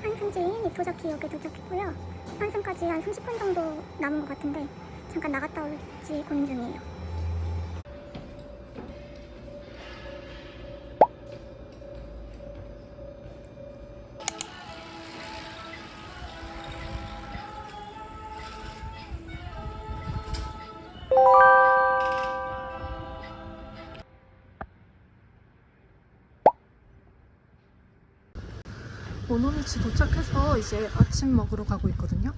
한승지인 이토자키역에 도착했고요. 환승까지 한 30분 정도 남은 것 같은데 잠깐 나갔다 올지 고민 중이에요. 오노미치 도착해서 이제 아침 먹으러 가고 있거든요.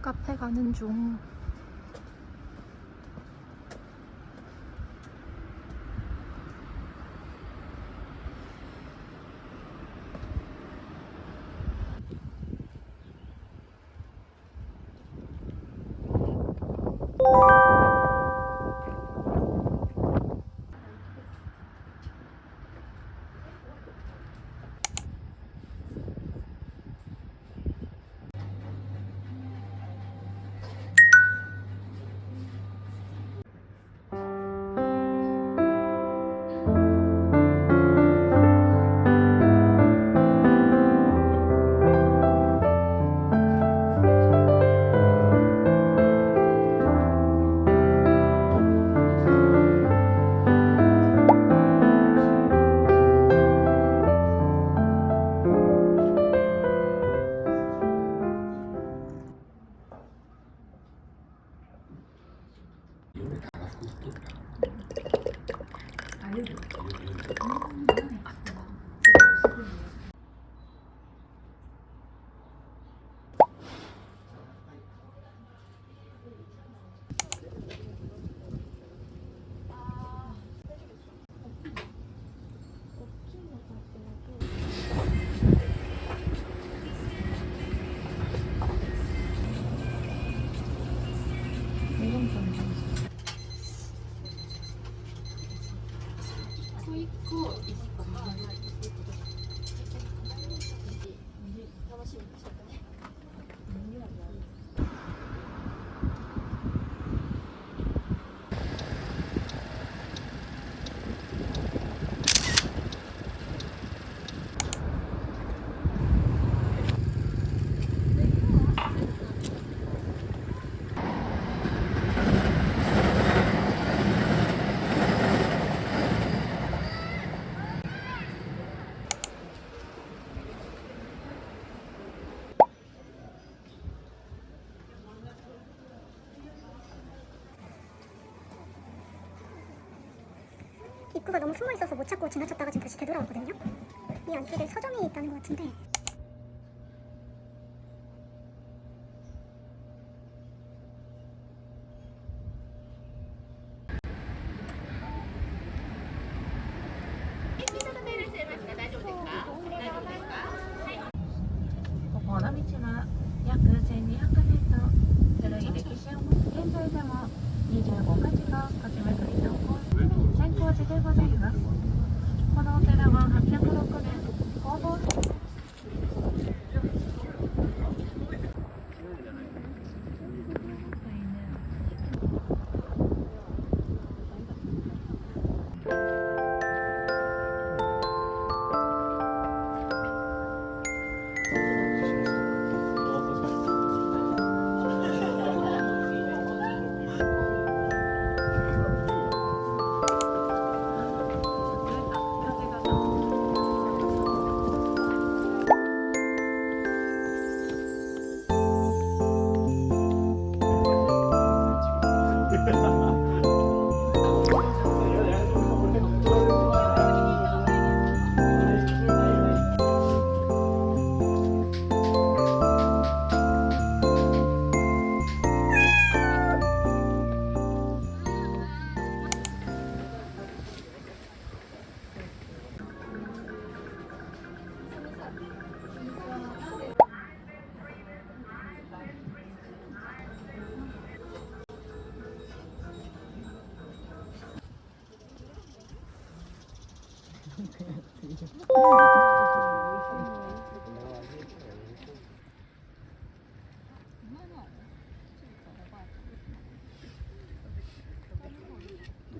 카페 가는 중. 입구가 너무 숨어있어서 못 찾고 지나쳤다가 지금 다시 되돌아왔거든요. 이 안쪽에 서점이 있다는 것 같은데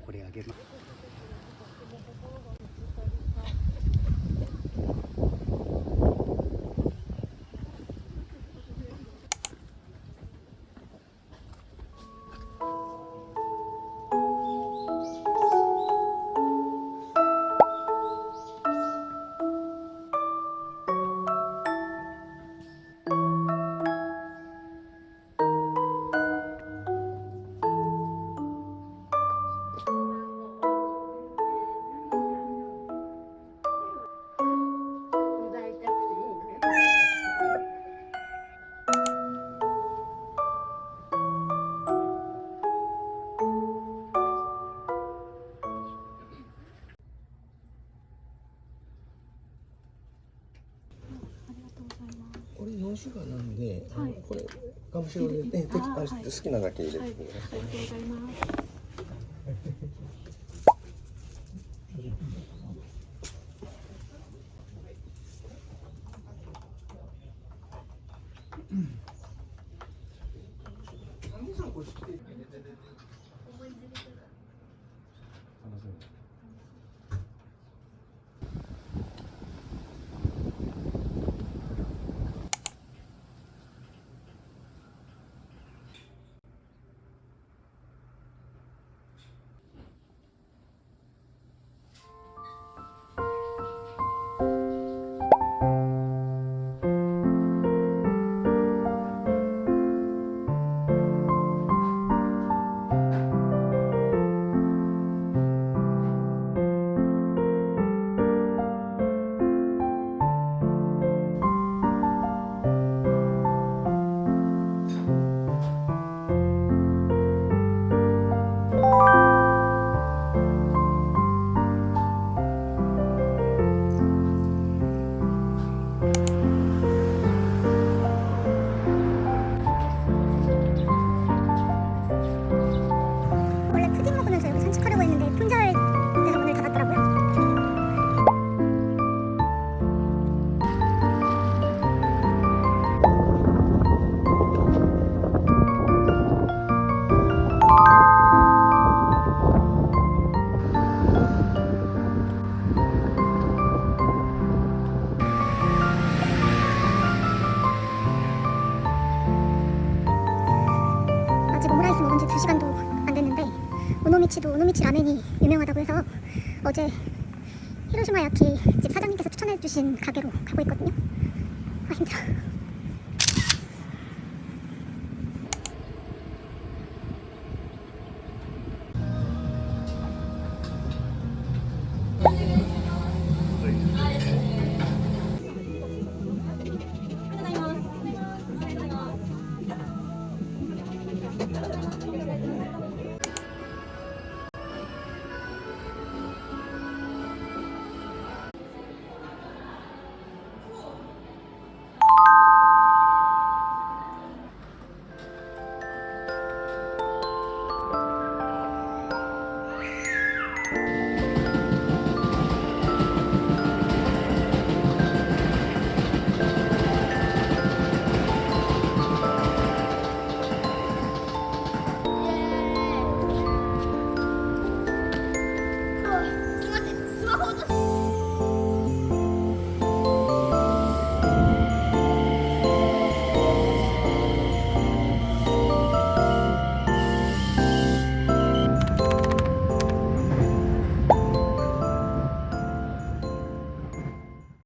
これあげます。これ4種類なんで、はいこれガムシロでね、あーはい好きなだけ入れてください。ありがとうございます。원래 푸딩 먹으면서 여기 산책하려고 했는데 품절돼서 문을 닫았더라고요. 아직 오므라이스 먹은 지 2시간도 안 됐는데 오노미치 라멘이 유명하다고 해서 어제 히로시마 야키 집 사장님께서 추천해주신 가게로 가고 있거든요. 아 힘들어.